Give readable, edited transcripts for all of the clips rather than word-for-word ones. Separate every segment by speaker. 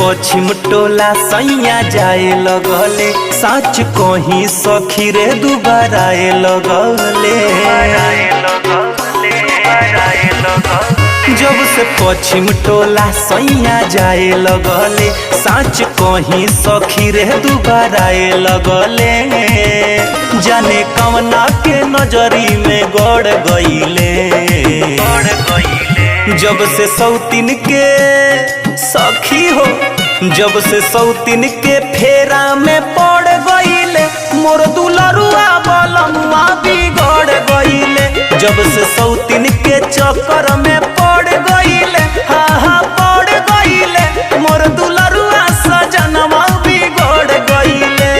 Speaker 1: पश्चिम टोला सैया जाए लगले, सच कहीं सखी रे दुबारा लगले। जब से पश्चिम टोला सैया जाए लगले, सच कहीं सखी रे दुबारा लगले। जाने कवना के नजरी में गड़ गईले। जब से सौतीन के सखी हो, जब से सौतीन के फेरा में पड़ गईले, मोर दुलरुआ बलमुआ बिगड़ गईले। जब से सौतीन के चक्कर में पड़ गईले, हाँ हाँ पड़ गईले, मोर दुलरुआ सजनवा बिगड़ गईले।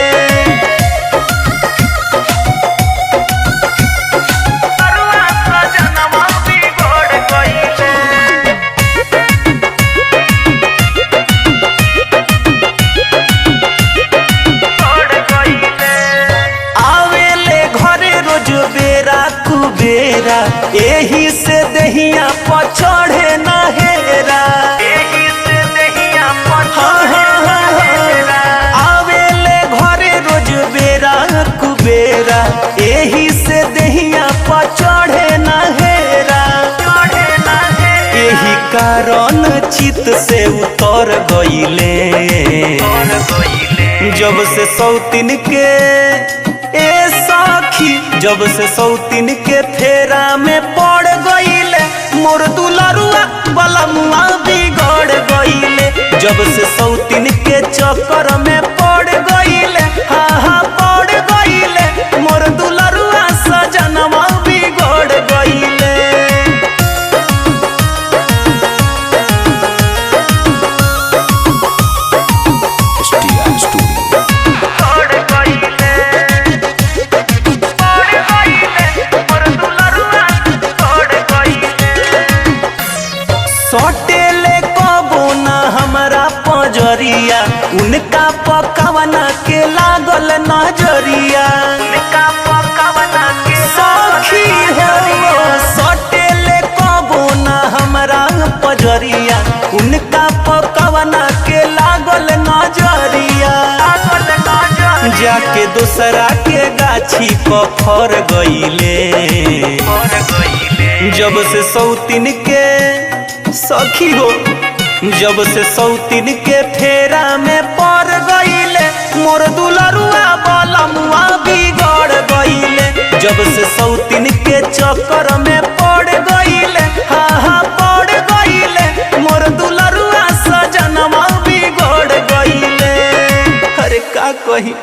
Speaker 1: एही से दहिया पर चढ़े ना हेरा, आवेले घरे रोज बेरा कुबेरा। एही से दहिया पर चढ़े ना हेरा, एही कारण चित से उतर गईले। जब से सौतीन के ए सखी, जब से सौतीन के फेरा में पड़ गईले, मोर दुलरुआ बलमुआ बिगड़ गईले। जब से सौतीन के चक्कर में पड़ गईले, हाँ हाँ पड़ गईले, मोर दुलरुआ सजनवा बिगड़ गईले। सटेले कबो ना हमरा पजरिया, उनका पकवना के लागल नजरिया। सखी हो सटेले कबो ना हमरा पजरिया, उनका पकवना के लागल नजरिया। जाके दूसरा के गाछी पर फर गईले। जब से सौतीन के सखी हो, जब से सौतीन के फेरा में पड़ गईले, मोर दुलरुआ बलमुआ बिगड़ गईले। जब से सौतीन के चक्कर में पड़ गईले, हाँ हाँ पड़ गईले, मोर दुलरुआ सजनवा बिगड़ गईले। अरे का कही।